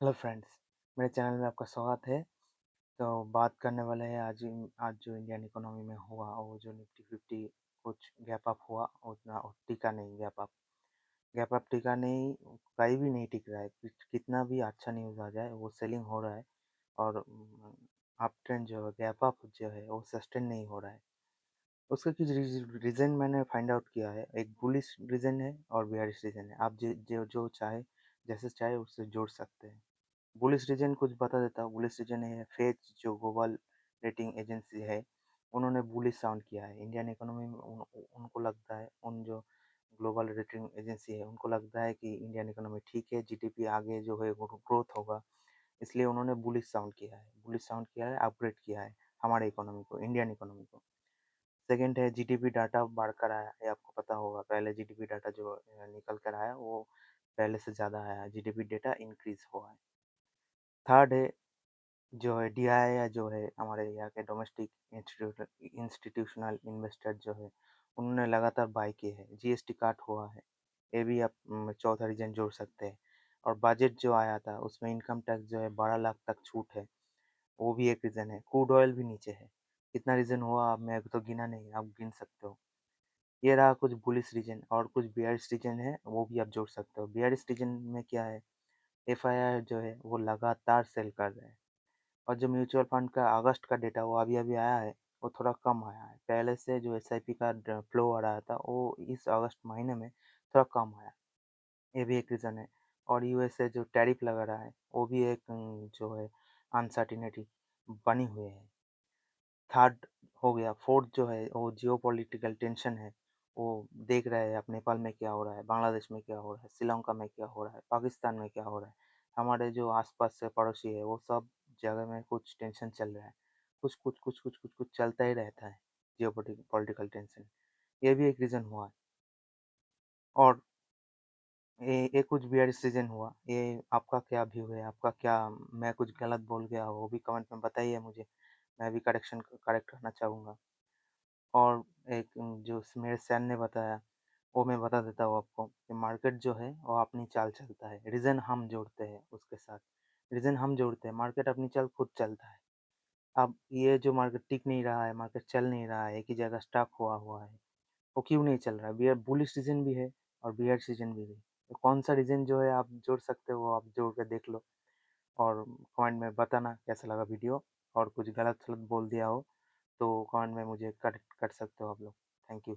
Hello friends, मेरे channel में आपका स्वागत है। तो बात करने वाले हैं आज जो इंडियन इकोनॉमी में हुआ, वो जो निफ्टी 50 कुछ गैप अप हुआ, उतना टिका नहीं गैप अप टिका नहीं, कहीं भी नहीं टिक रहा है। कितना भी अच्छा न्यूज़ आ जाए, वो सेलिंग हो रहा है। और अप ट्रेंड जो है, गैप अप जो है, वो सस्टेन नहीं हो रहा है। उसका कुछ रीज़न मैंने फाइंड आउट किया है। एक बुलिश रीज़न है और बेयरिश रीज़न है। आप जो चाहे, जैसे चाहे उससे जोड़ सकते हैं। बुलिश रीजन कुछ बता देता हूँ। बुलिश रीजन है फेच, जो ग्लोबल रेटिंग एजेंसी है, उन्होंने बुलिश साउंड किया है इंडियन इकोनॉमी में। उनको लगता है, उन जो ग्लोबल रेटिंग एजेंसी है, उनको लगता है कि इंडियन इकोनॉमी ठीक है, जीडीपी आगे जो है वो ग्रोथ होगा। इसलिए उन्होंने बुलिश साउंड किया है, अपग्रेड किया है हमारे इकोनॉमी को, इंडियन इकोनॉमी को। सेकंड है जीडीपी डाटा बढ़कर आया है, आपको पता होगा। पहले जीडीपी डाटा जो निकल कर आया, वो पहले से ज़्यादा आया है, जीडीपी डेटा इंक्रीज हुआ है। थर्ड है जो है डीआईआई, जो है हमारे यहाँ के डोमेस्टिक इंस्टीट्यूशनल इन्वेस्टर जो है, उन्होंने लगातार बाई की है। जीएसटी काट हुआ है, ये भी आप चौथा रीजन जोड़ सकते हैं। और बजट जो आया था, उसमें इनकम टैक्स जो है 12 लाख तक छूट है, वो भी एक रीजन है। क्रूड ऑयल भी नीचे है। कितना रीजन हुआ, अब मैं अभी तो गिना नहीं, आप गिन सकते हो। ये रहा कुछ बुलिश रीजन। और कुछ बियरिश रीजन है, वो भी आप जोड़ सकते हो। बियरिश रीजन में क्या है, एफआईआई जो है वो लगातार सेल कर रहे हैं। और जो म्यूचुअल फंड का अगस्त का डेटा वो अभी-अभी आया है, वो थोड़ा कम आया है। पहले से जो एसआईपी का ड फ्लो आ रहा था, वो इस अगस्त महीने में थोड़ा कम आया। ये भी एक रीज़न है। और यूएस से जो टैरिफ लगा रहा है, वो भी एक जो है अनसर्टेनिटी बनी हुई है। थर्ड हो गया। फोर्थ जो है वो जियोपॉलिटिकल टेंशन है। वो देख रहे हैं आप, नेपाल में क्या हो रहा है, बांग्लादेश में क्या हो रहा है, श्रीलंका में क्या हो रहा है, पाकिस्तान में क्या हो रहा है। हमारे जो आसपास से पड़ोसी है, वो सब जगह में कुछ टेंशन चल रहा है। कुछ चलता ही रहता है, जियोपॉलिटिकल टेंशन। ये भी एक रीज़न हुआ है। और ये कुछ बियर सीजन हुआ। ये आपका क्या व्यू है, आपका क्या, मैं कुछ गलत बोल गया हो, वो भी कमेंट में बताइए मुझे। मैं भी करेक्ट करना चाहूँगा। और एक जो मेरे सर ने बताया, वो मैं बता देता हूँ आपको कि मार्केट जो है वो अपनी चाल चलता है, रीज़न हम जोड़ते हैं उसके साथ। रीज़न हम जोड़ते हैं, मार्केट अपनी चाल खुद चलता है। अब ये जो मार्केट टिक नहीं रहा है, मार्केट चल नहीं रहा है, एक ही जगह स्टक हुआ हुआ है, वो क्यों नहीं चल रहा है? बियर बुलिश रीज़न भी है और बियर सीजन भी है। तो कौन सा रीज़न जो है आप जोड़ सकते हो, आप जोड़ के देख लो। और कमेंट में बताना कैसा लगा वीडियो। और कुछ गलत सलत बोल दिया हो तो कमेंट में मुझे करेक्ट कर सकते हो आप लोग। Thank you.